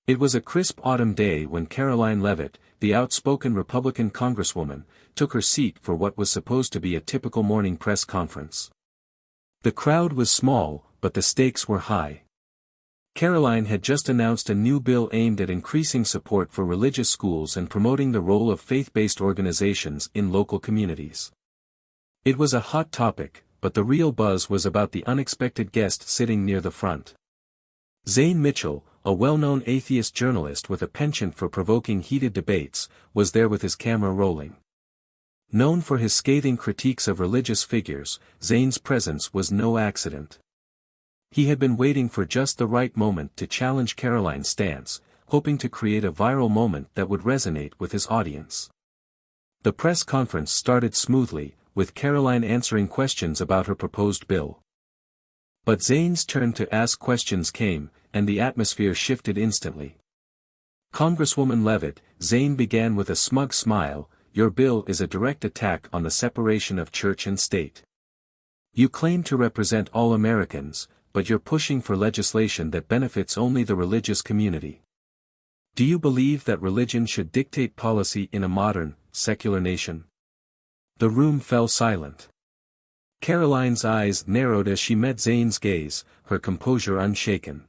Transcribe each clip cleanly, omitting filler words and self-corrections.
It was a crisp autumn day when Karoline Leavitt, the outspoken Republican congresswoman, took her seat for what was supposed to be a typical morning press conference. The crowd was small, but the stakes were high. Karoline had just announced a new bill aimed at increasing support for religious schools and promoting the role of faith-based organizations in local communities. It was a hot topic, but the real buzz was about the unexpected guest sitting near the front. Zane Mitchell, a well-known atheist journalist with a penchant for provoking heated debates, was there with his camera rolling. Known for his scathing critiques of religious figures, Zane's presence was no accident. He had been waiting for just the right moment to challenge Karoline's stance, hoping to create a viral moment that would resonate with his audience. The press conference started smoothly, with Karoline answering questions about her proposed bill. But Zane's turn to ask questions came, and the atmosphere shifted instantly. "Congresswoman Leavitt," Zane began with a smug smile, "your bill is a direct attack on the separation of church and state. You claim to represent all Americans, but you're pushing for legislation that benefits only the religious community. Do you believe that religion should dictate policy in a modern, secular nation?" The room fell silent. Karoline's eyes narrowed as she met Zane's gaze, her composure unshaken.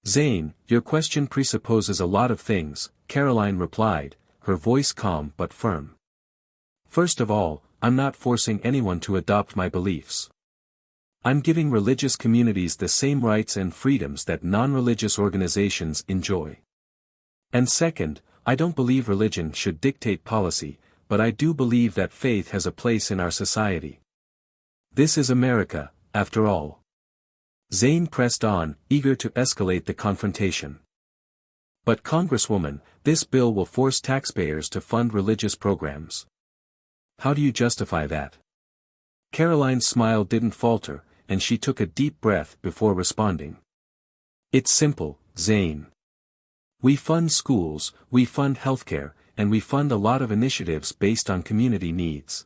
"Zane, your question presupposes a lot of things," Karoline replied, her voice calm but firm. "First of all, I'm not forcing anyone to adopt my beliefs. I'm giving religious communities the same rights and freedoms that non-religious organizations enjoy. And second, I don't believe religion should dictate policy, but I do believe that faith has a place in our society. This is America, after all." Zane pressed on, eager to escalate the confrontation. "But Congresswoman, this bill will force taxpayers to fund religious programs. How do you justify that?" Karoline's smile didn't falter, and she took a deep breath before responding. "It's simple, Zane. We fund schools, we fund healthcare, and we fund a lot of initiatives based on community needs.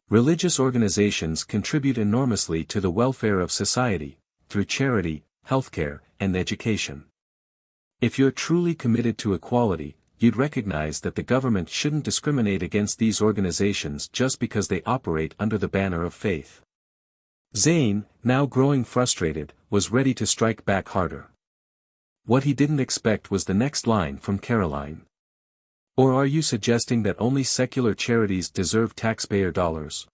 Religious organizations contribute enormously to the welfare of society, through charity, healthcare, and education. If you're truly committed to equality, you'd recognize that the government shouldn't discriminate against these organizations just because they operate under the banner of faith." Zane, now growing frustrated, was ready to strike back harder. What he didn't expect was the next line from Karoline. "Or are you suggesting that only secular charities deserve taxpayer dollars?"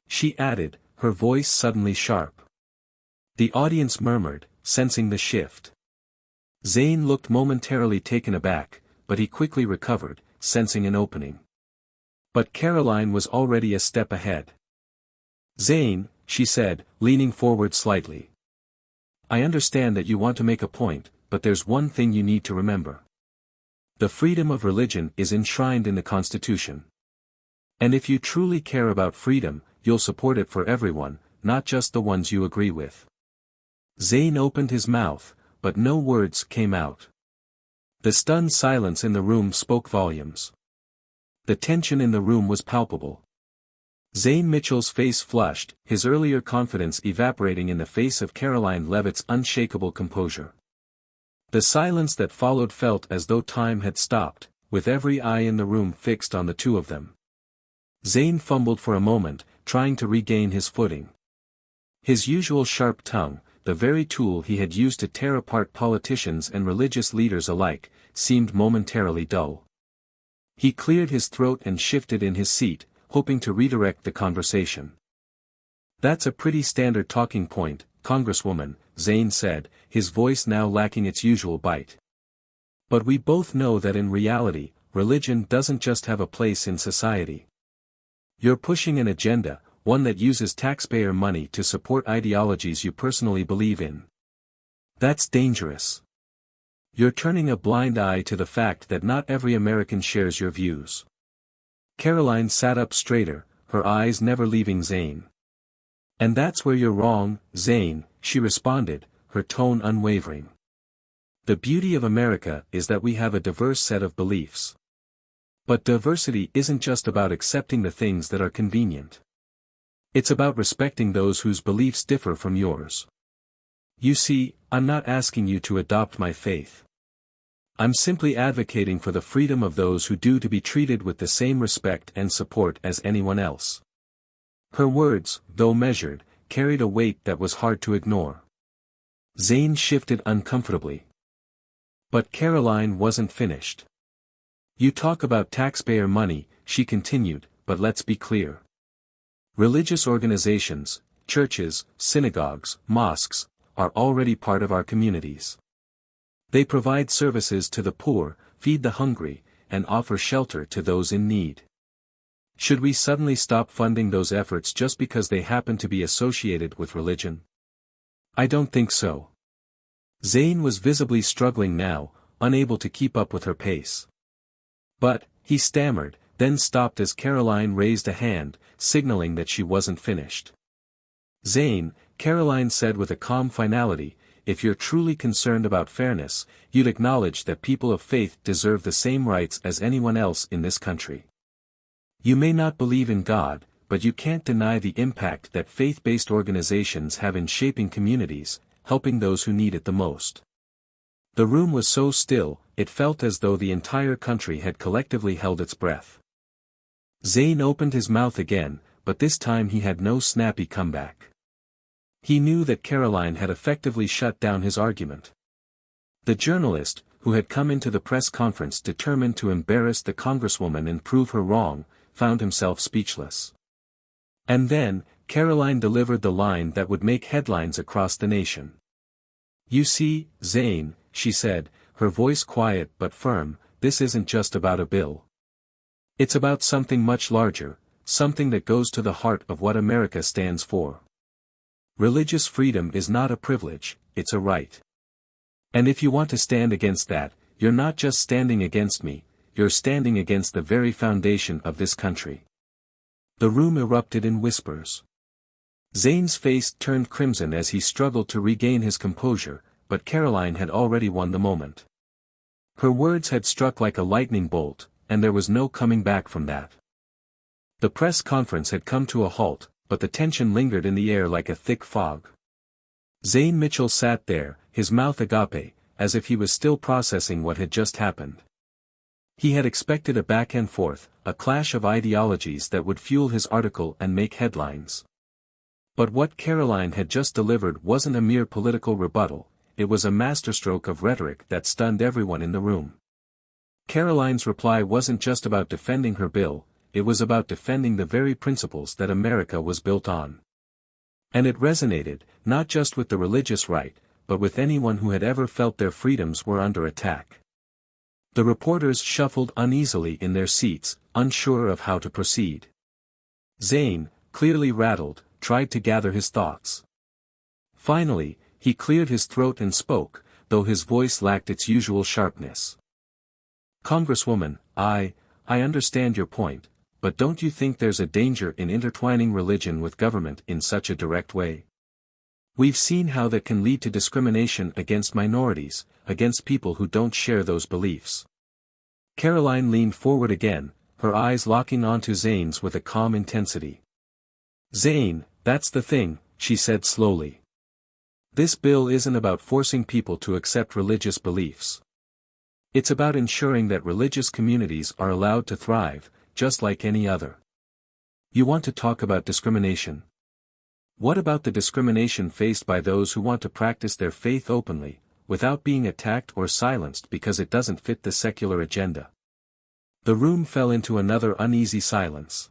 she added, her voice suddenly sharp. The audience murmured, sensing the shift. Zane looked momentarily taken aback, but he quickly recovered, sensing an opening. But Karoline was already a step ahead. "Zane," she said, leaning forward slightly. "I understand that you want to make a point, but there's one thing you need to remember. The freedom of religion is enshrined in the Constitution. And if you truly care about freedom, you'll support it for everyone, not just the ones you agree with." Zane opened his mouth, but no words came out. The stunned silence in the room spoke volumes. The tension in the room was palpable. Zane Mitchell's face flushed, his earlier confidence evaporating in the face of Karoline Leavitt's unshakable composure. The silence that followed felt as though time had stopped, with every eye in the room fixed on the two of them. Zane fumbled for a moment, trying to regain his footing. His usual sharp tongue, the very tool he had used to tear apart politicians and religious leaders alike, seemed momentarily dull. He cleared his throat and shifted in his seat, hoping to redirect the conversation. "That's a pretty standard talking point, Congresswoman," Zane said, his voice now lacking its usual bite. "But we both know that in reality, religion doesn't just have a place in society. You're pushing an agenda, one that uses taxpayer money to support ideologies you personally believe in. That's dangerous. You're turning a blind eye to the fact that not every American shares your views." Karoline sat up straighter, her eyes never leaving Zane. "And that's where you're wrong, Zane," she responded, her tone unwavering. "The beauty of America is that we have a diverse set of beliefs. But diversity isn't just about accepting the things that are convenient. It's about respecting those whose beliefs differ from yours. You see, I'm not asking you to adopt my faith. I'm simply advocating for the freedom of those who do to be treated with the same respect and support as anyone else. Her words, though measured, carried a weight that was hard to ignore. Zane shifted uncomfortably. But Karoline wasn't finished. You talk about taxpayer money, she continued, but let's be clear. Religious organizations, churches, synagogues, mosques, are already part of our communities. They provide services to the poor, feed the hungry, and offer shelter to those in need. Should we suddenly stop funding those efforts just because they happen to be associated with religion? I don't think so. Zane was visibly struggling now, unable to keep up with her pace. But, he stammered, then stopped as Karoline raised a hand, signaling that she wasn't finished. Zane, Karoline said with a calm finality, if you're truly concerned about fairness, you'd acknowledge that people of faith deserve the same rights as anyone else in this country. You may not believe in God, but you can't deny the impact that faith-based organizations have in shaping communities, helping those who need it the most. The room was so still, it felt as though the entire country had collectively held its breath. Zane opened his mouth again, but this time he had no snappy comeback. He knew that Karoline had effectively shut down his argument. The journalist, who had come into the press conference determined to embarrass the congresswoman and prove her wrong, found himself speechless. And then, Karoline delivered the line that would make headlines across the nation. You see, Zane, she said, her voice quiet but firm, this isn't just about a bill. It's about something much larger, something that goes to the heart of what America stands for. Religious freedom is not a privilege, it's a right. And if you want to stand against that, you're not just standing against me, you're standing against the very foundation of this country. The room erupted in whispers. Zane's face turned crimson as he struggled to regain his composure, but Karoline had already won the moment. Her words had struck like a lightning bolt, and there was no coming back from that. The press conference had come to a halt, but the tension lingered in the air like a thick fog. Zane Mitchell sat there, his mouth agape, as if he was still processing what had just happened. He had expected a back and forth, a clash of ideologies that would fuel his article and make headlines. But what Karoline had just delivered wasn't a mere political rebuttal, it was a masterstroke of rhetoric that stunned everyone in the room. Karoline's reply wasn't just about defending her bill, it was about defending the very principles that America was built on. And it resonated, not just with the religious right, but with anyone who had ever felt their freedoms were under attack. The reporters shuffled uneasily in their seats, unsure of how to proceed. Zane, clearly rattled, tried to gather his thoughts. Finally, he cleared his throat and spoke, though his voice lacked its usual sharpness. Congresswoman, I understand your point, but don't you think there's a danger in intertwining religion with government in such a direct way? We've seen how that can lead to discrimination against minorities, against people who don't share those beliefs. Karoline leaned forward again, her eyes locking onto Zane's with a calm intensity. Zane, that's the thing, she said slowly. This bill isn't about forcing people to accept religious beliefs. It's about ensuring that religious communities are allowed to thrive, just like any other. You want to talk about discrimination? What about the discrimination faced by those who want to practice their faith openly, without being attacked or silenced because it doesn't fit the secular agenda? The room fell into another uneasy silence.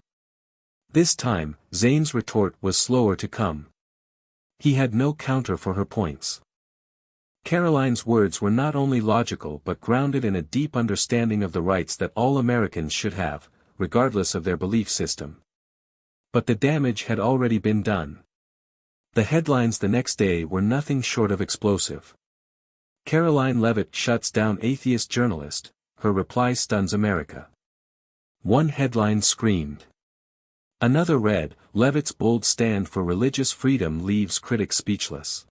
This time, Zane's retort was slower to come. He had no counter for her points. Karoline's words were not only logical but grounded in a deep understanding of the rights that all Americans should have, regardless of their belief system. But the damage had already been done. The headlines the next day were nothing short of explosive. Karoline Leavitt shuts down atheist journalist, her reply stuns America. One headline screamed. Another read, Leavitt's bold stand for religious freedom leaves critics speechless.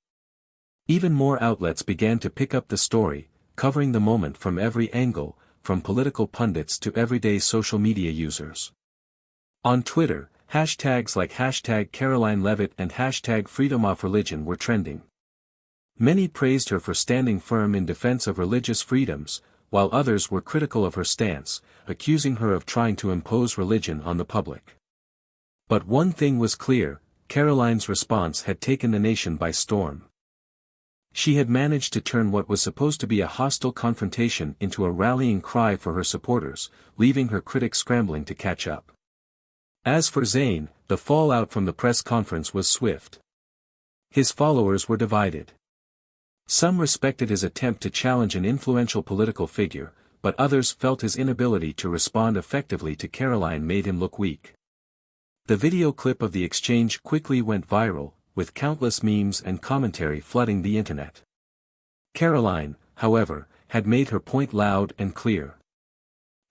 Even more outlets began to pick up the story, covering the moment from every angle, from political pundits to everyday social media users. On Twitter, hashtags like #Karoline Leavitt and #FreedomOfReligion were trending. Many praised her for standing firm in defense of religious freedoms, while others were critical of her stance, accusing her of trying to impose religion on the public. But one thing was clear: Karoline's response had taken the nation by storm. She had managed to turn what was supposed to be a hostile confrontation into a rallying cry for her supporters, leaving her critics scrambling to catch up. As for Zayn, the fallout from the press conference was swift. His followers were divided. Some respected his attempt to challenge an influential political figure, but others felt his inability to respond effectively to Karoline made him look weak. The video clip of the exchange quickly went viral, with countless memes and commentary flooding the internet. Karoline, however, had made her point loud and clear.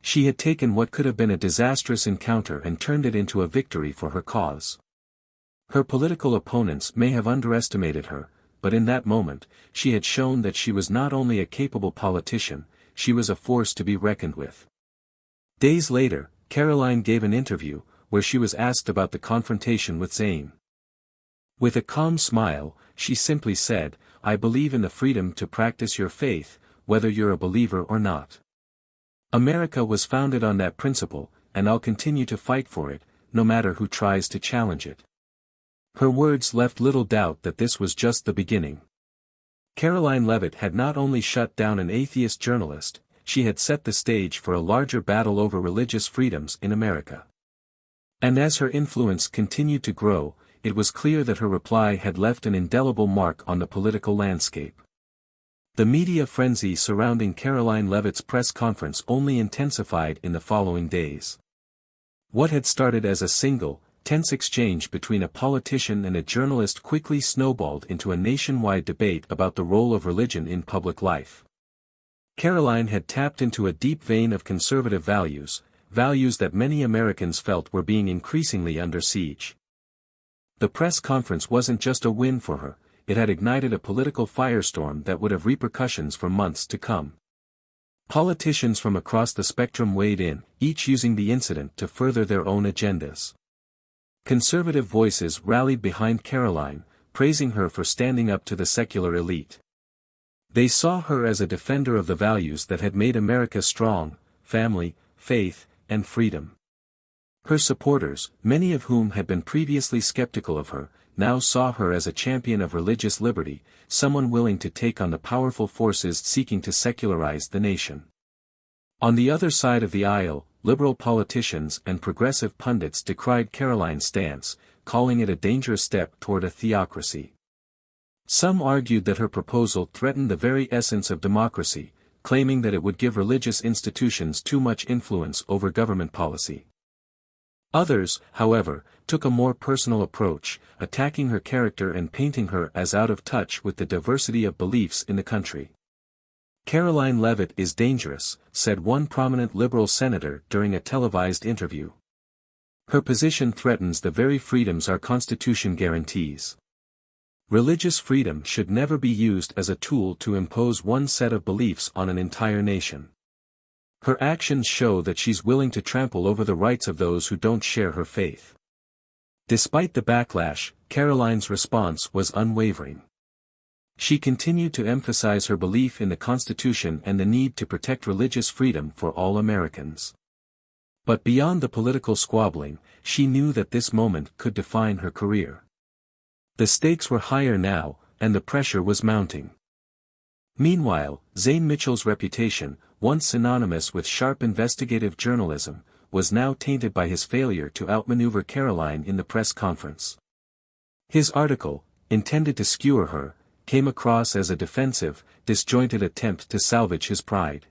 She had taken what could have been a disastrous encounter and turned it into a victory for her cause. Her political opponents may have underestimated her, but in that moment, she had shown that she was not only a capable politician, she was a force to be reckoned with. Days later, Karoline gave an interview, where she was asked about the confrontation with Zayn. With a calm smile, she simply said, "I believe in the freedom to practice your faith, whether you're a believer or not. America was founded on that principle, and I'll continue to fight for it, no matter who tries to challenge it." Her words left little doubt that this was just the beginning. Karoline Leavitt had not only shut down an atheist journalist, she had set the stage for a larger battle over religious freedoms in America. And as her influence continued to grow, it was clear that her reply had left an indelible mark on the political landscape. The media frenzy surrounding Karoline Leavitt's press conference only intensified in the following days. What had started as a single, tense exchange between a politician and a journalist quickly snowballed into a nationwide debate about the role of religion in public life. Karoline had tapped into a deep vein of conservative values that many Americans felt were being increasingly under siege. The press conference wasn't just a win for her, it had ignited a political firestorm that would have repercussions for months to come. Politicians from across the spectrum weighed in, each using the incident to further their own agendas. Conservative voices rallied behind Karoline, praising her for standing up to the secular elite. They saw her as a defender of the values that had made America strong: family, faith, and freedom. Her supporters, many of whom had been previously skeptical of her, now saw her as a champion of religious liberty, someone willing to take on the powerful forces seeking to secularize the nation. On the other side of the aisle, liberal politicians and progressive pundits decried Karoline's stance, calling it a dangerous step toward a theocracy. Some argued that her proposal threatened the very essence of democracy, claiming that it would give religious institutions too much influence over government policy. Others, however, took a more personal approach, attacking her character and painting her as out of touch with the diversity of beliefs in the country. "Karoline Leavitt is dangerous," said one prominent liberal senator during a televised interview. "Her position threatens the very freedoms our Constitution guarantees. Religious freedom should never be used as a tool to impose one set of beliefs on an entire nation. Her actions show that she's willing to trample over the rights of those who don't share her faith." Despite the backlash, Karoline's response was unwavering. She continued to emphasize her belief in the Constitution and the need to protect religious freedom for all Americans. But beyond the political squabbling, she knew that this moment could define her career. The stakes were higher now, and the pressure was mounting. Meanwhile, Zayn Mitchell's reputation, once synonymous with sharp investigative journalism, was now tainted by his failure to outmaneuver Karoline in the press conference. His article, intended to skewer her, came across as a defensive, disjointed attempt to salvage his pride.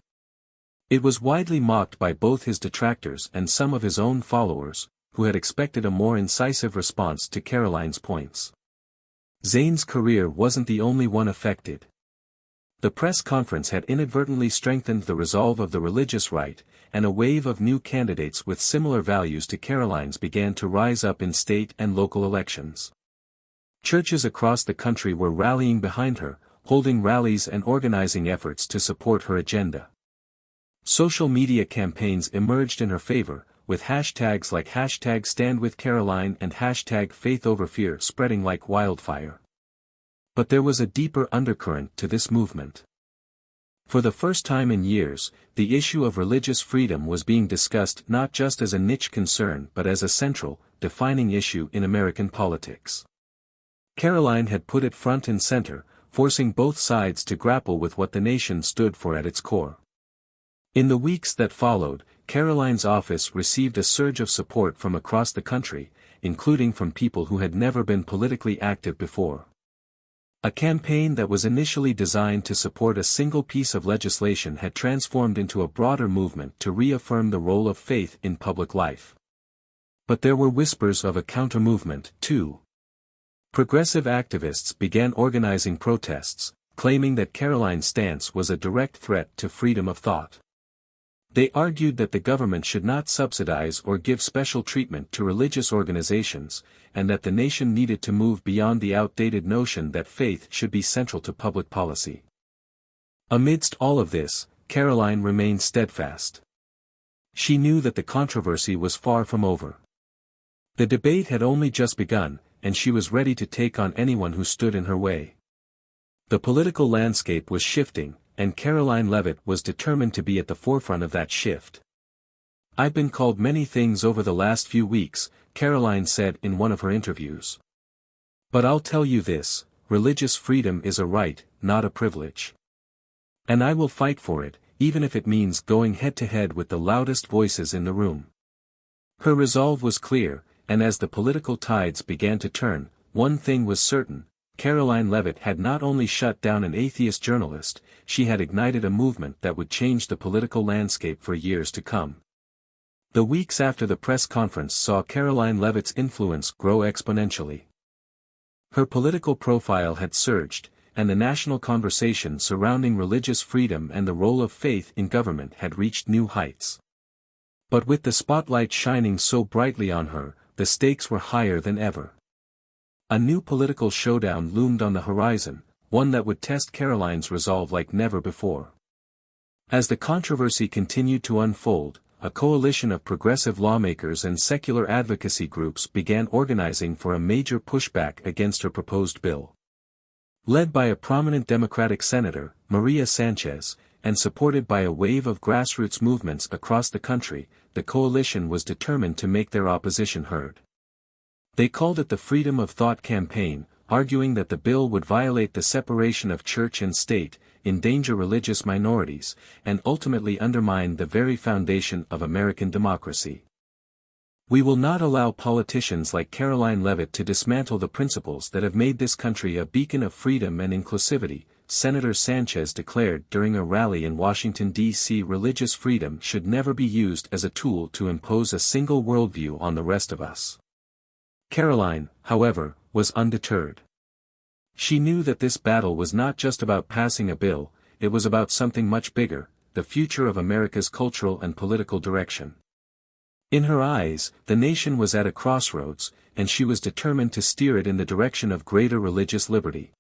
It was widely mocked by both his detractors and some of his own followers, who had expected a more incisive response to Karoline's points. Zayn's career wasn't the only one affected. The press conference had inadvertently strengthened the resolve of the religious right, and a wave of new candidates with similar values to Karoline's began to rise up in state and local elections. Churches across the country were rallying behind her, holding rallies and organizing efforts to support her agenda. Social media campaigns emerged in her favor, with hashtags like #StandWithCaroline and #FaithOverFear spreading like wildfire. But there was a deeper undercurrent to this movement. For the first time in years, the issue of religious freedom was being discussed not just as a niche concern but as a central, defining issue in American politics. Karoline had put it front and center, forcing both sides to grapple with what the nation stood for at its core. In the weeks that followed, Karoline's office received a surge of support from across the country, including from people who had never been politically active before. A campaign that was initially designed to support a single piece of legislation had transformed into a broader movement to reaffirm the role of faith in public life. But there were whispers of a counter-movement, too. Progressive activists began organizing protests, claiming that Karoline's stance was a direct threat to freedom of thought. They argued that the government should not subsidize or give special treatment to religious organizations, and that the nation needed to move beyond the outdated notion that faith should be central to public policy. Amidst all of this, Karoline remained steadfast. She knew that the controversy was far from over. The debate had only just begun, and she was ready to take on anyone who stood in her way. The political landscape was shifting, and Karoline Leavitt was determined to be at the forefront of that shift. "I've been called many things over the last few weeks," Karoline said in one of her interviews. "But I'll tell you this, religious freedom is a right, not a privilege. And I will fight for it, even if it means going head-to-head with the loudest voices in the room." Her resolve was clear, and as the political tides began to turn, one thing was certain: Karoline Leavitt had not only shut down an atheist journalist, she had ignited a movement that would change the political landscape for years to come. The weeks after the press conference saw Karoline Leavitt's influence grow exponentially. Her political profile had surged, and the national conversation surrounding religious freedom and the role of faith in government had reached new heights. But with the spotlight shining so brightly on her, the stakes were higher than ever. A new political showdown loomed on the horizon, one that would test Karoline's resolve like never before. As the controversy continued to unfold, a coalition of progressive lawmakers and secular advocacy groups began organizing for a major pushback against her proposed bill. Led by a prominent Democratic senator, Maria Sanchez, and supported by a wave of grassroots movements across the country, the coalition was determined to make their opposition heard. They called it the Freedom of Thought Campaign, arguing that the bill would violate the separation of church and state, endanger religious minorities, and ultimately undermine the very foundation of American democracy. "We will not allow politicians like Karoline Leavitt to dismantle the principles that have made this country a beacon of freedom and inclusivity," Senator Sanchez declared during a rally in Washington, D.C. Religious freedom should never be used as a tool to impose a single worldview on the rest of us. Karoline, however, was undeterred. She knew that this battle was not just about passing a bill, it was about something much bigger, the future of America's cultural and political direction. In her eyes, the nation was at a crossroads, and she was determined to steer it in the direction of greater religious liberty.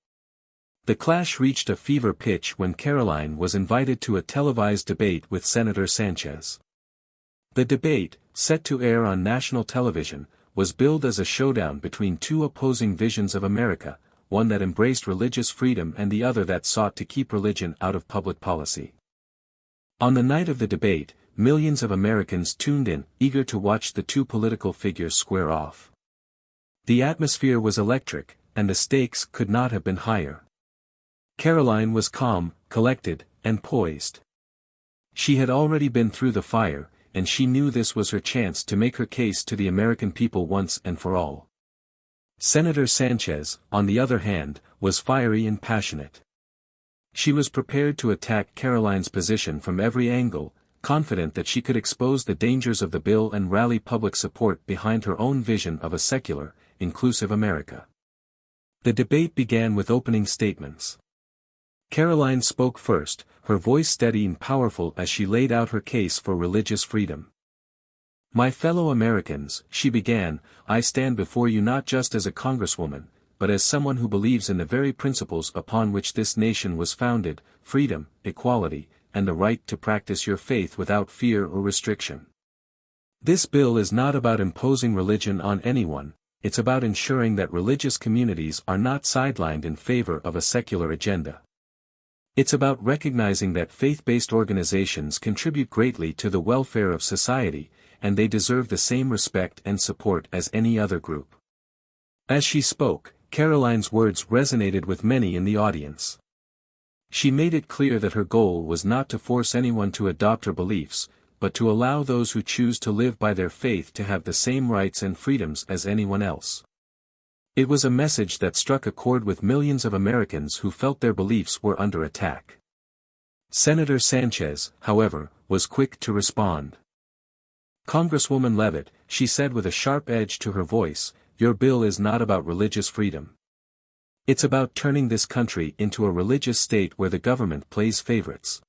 The clash reached a fever pitch when Karoline was invited to a televised debate with Senator Sanchez. The debate, set to air on national television, was billed as a showdown between two opposing visions of America, one that embraced religious freedom and the other that sought to keep religion out of public policy. On the night of the debate, millions of Americans tuned in, eager to watch the two political figures square off. The atmosphere was electric, and the stakes could not have been higher. Karoline was calm, collected, and poised. She had already been through the fire, and she knew this was her chance to make her case to the American people once and for all. Senator Sanchez, on the other hand, was fiery and passionate. She was prepared to attack Karoline's position from every angle, confident that she could expose the dangers of the bill and rally public support behind her own vision of a secular, inclusive America. The debate began with opening statements. Karoline spoke first, her voice steady and powerful as she laid out her case for religious freedom. "My fellow Americans," she began, "I stand before you not just as a congresswoman, but as someone who believes in the very principles upon which this nation was founded: freedom, equality, and the right to practice your faith without fear or restriction. This bill is not about imposing religion on anyone, it's about ensuring that religious communities are not sidelined in favor of a secular agenda. It's about recognizing that faith-based organizations contribute greatly to the welfare of society, and they deserve the same respect and support as any other group. As she spoke, Karoline's words resonated with many in the audience. She made it clear that her goal was not to force anyone to adopt her beliefs, but to allow those who choose to live by their faith to have the same rights and freedoms as anyone else. It was a message that struck a chord with millions of Americans who felt their beliefs were under attack. Senator Sanchez, however, was quick to respond. "Congresswoman Leavitt," she said with a sharp edge to her voice, "your bill is not about religious freedom. It's about turning this country into a religious state where the government plays favorites.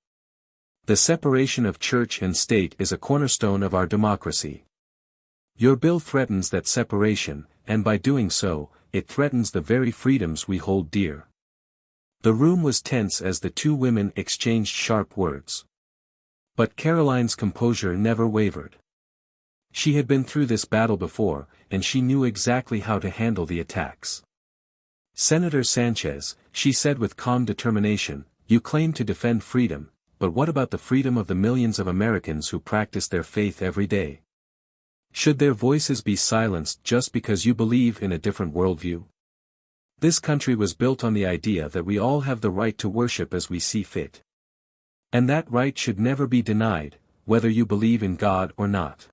The separation of church and state is a cornerstone of our democracy. Your bill threatens that separation, and by doing so, it threatens the very freedoms we hold dear." The room was tense as the two women exchanged sharp words. But Karoline's composure never wavered. She had been through this battle before, and she knew exactly how to handle the attacks. "Senator Sanchez," she said with calm determination, "you claim to defend freedom, but what about the freedom of the millions of Americans who practice their faith every day? Should their voices be silenced just because you believe in a different worldview? This country was built on the idea that we all have the right to worship as we see fit. And that right should never be denied, whether you believe in God or not."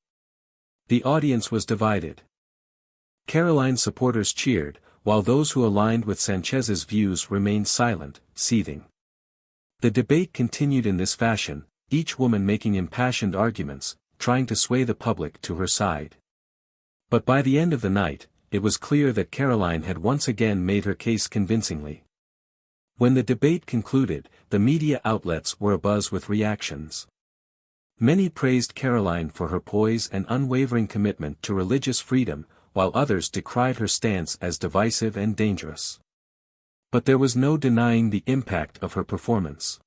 The audience was divided. Karoline's supporters cheered, while those who aligned with Sanchez's views remained silent, seething. The debate continued in this fashion, each woman making impassioned arguments, trying to sway the public to her side. But by the end of the night, it was clear that Karoline had once again made her case convincingly. When the debate concluded, the media outlets were abuzz with reactions. Many praised Karoline for her poise and unwavering commitment to religious freedom, while others decried her stance as divisive and dangerous. But there was no denying the impact of her performance.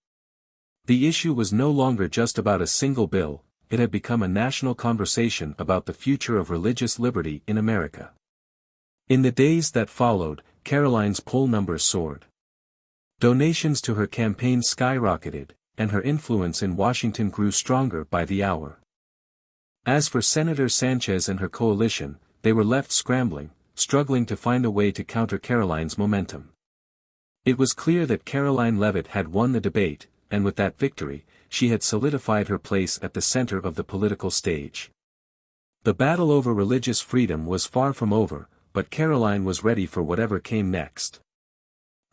The issue was no longer just about a single bill, it had become a national conversation about the future of religious liberty in America. In the days that followed, Karoline's poll numbers soared. Donations to her campaign skyrocketed, and her influence in Washington grew stronger by the hour. As for Senator Sanchez and her coalition, they were left scrambling, struggling to find a way to counter Karoline's momentum. It was clear that Karoline Leavitt had won the debate, and with that victory, she had solidified her place at the center of the political stage. The battle over religious freedom was far from over, but Karoline was ready for whatever came next.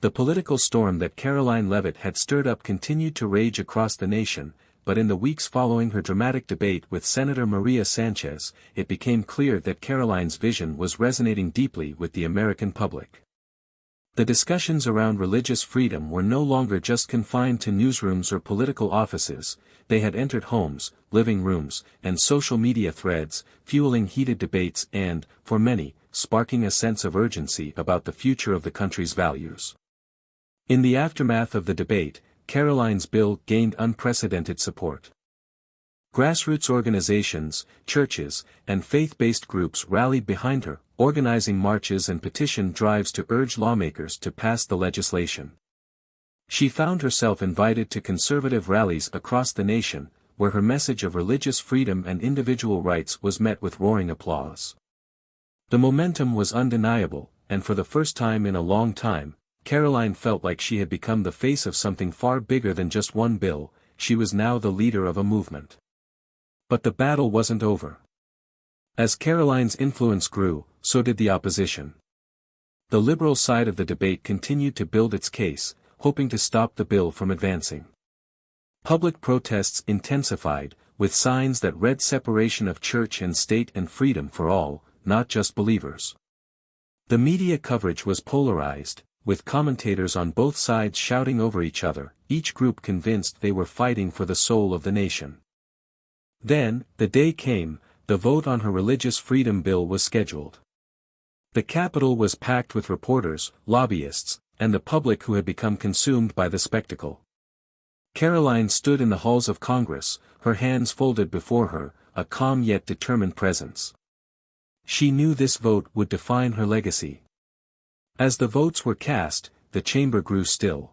The political storm that Karoline Leavitt had stirred up continued to rage across the nation, but in the weeks following her dramatic debate with Senator Maria Sanchez, it became clear that Karoline's vision was resonating deeply with the American public. The discussions around religious freedom were no longer just confined to newsrooms or political offices, they had entered homes, living rooms, and social media threads, fueling heated debates and, for many, sparking a sense of urgency about the future of the country's values. In the aftermath of the debate, Karoline's bill gained unprecedented support. Grassroots organizations, churches, and faith-based groups rallied behind her, organizing marches and petition drives to urge lawmakers to pass the legislation. She found herself invited to conservative rallies across the nation, where her message of religious freedom and individual rights was met with roaring applause. The momentum was undeniable, and for the first time in a long time, Karoline felt like she had become the face of something far bigger than just one bill, she was now the leader of a movement. But the battle wasn't over. As Karoline's influence grew, so did the opposition. The liberal side of the debate continued to build its case, hoping to stop the bill from advancing. Public protests intensified, with signs that read separation of church and state and freedom for all, not just believers. The media coverage was polarized, with commentators on both sides shouting over each other, each group convinced they were fighting for the soul of the nation. Then, the day came, the vote on her religious freedom bill was scheduled. The Capitol was packed with reporters, lobbyists, and the public who had become consumed by the spectacle. Karoline stood in the halls of Congress, her hands folded before her, a calm yet determined presence. She knew this vote would define her legacy. As the votes were cast, the chamber grew still.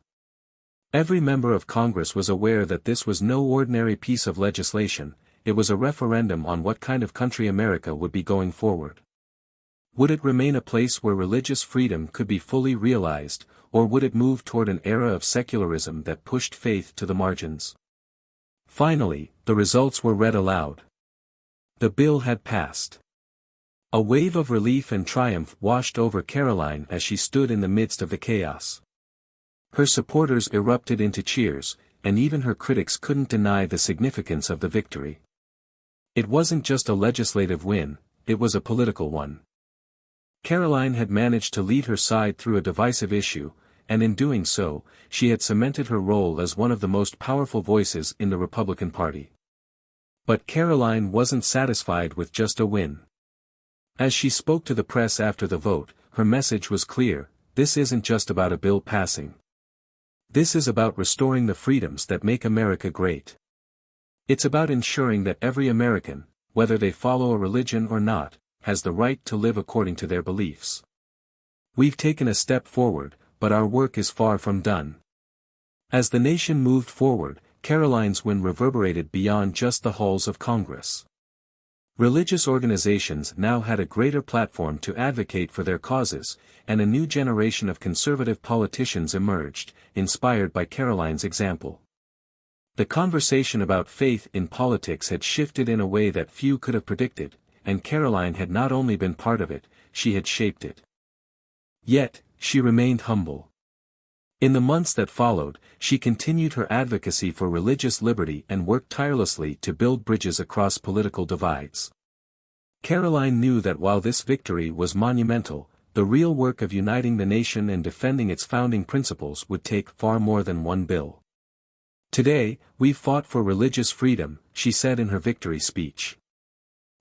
Every member of Congress was aware that this was no ordinary piece of legislation, it was a referendum on what kind of country America would be going forward. Would it remain a place where religious freedom could be fully realized, or would it move toward an era of secularism that pushed faith to the margins? Finally, the results were read aloud. The bill had passed. A wave of relief and triumph washed over Karoline as she stood in the midst of the chaos. Her supporters erupted into cheers, and even her critics couldn't deny the significance of the victory. It wasn't just a legislative win, it was a political one. Karoline had managed to lead her side through a divisive issue, and in doing so, she had cemented her role as one of the most powerful voices in the Republican Party. But Karoline wasn't satisfied with just a win. As she spoke to the press after the vote, her message was clear: this isn't just about a bill passing. This is about restoring the freedoms that make America great. It's about ensuring that every American, whether they follow a religion or not, has the right to live according to their beliefs. We've taken a step forward, but our work is far from done. As the nation moved forward, Karoline's win reverberated beyond just the halls of Congress. Religious organizations now had a greater platform to advocate for their causes, and a new generation of conservative politicians emerged, inspired by Karoline's example. The conversation about faith in politics had shifted in a way that few could have predicted, and Karoline had not only been part of it, she had shaped it. Yet, she remained humble. In the months that followed, she continued her advocacy for religious liberty and worked tirelessly to build bridges across political divides. Karoline knew that while this victory was monumental, the real work of uniting the nation and defending its founding principles would take far more than one bill. Today, we've fought for religious freedom, she said in her victory speech.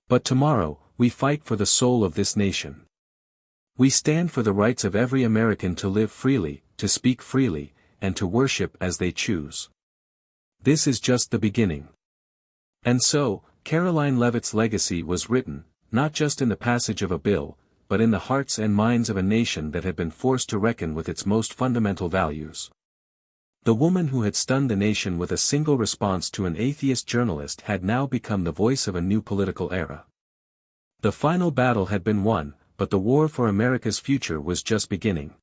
But tomorrow, we fight for the soul of this nation. We stand for the rights of every American to live freely, to speak freely, and to worship as they choose. This is just the beginning. And so, Karoline Leavitt's legacy was written, not just in the passage of a bill, but in the hearts and minds of a nation that had been forced to reckon with its most fundamental values. The woman who had stunned the nation with a single response to an atheist journalist had now become the voice of a new political era. The final battle had been won, but the war for America's future was just beginning.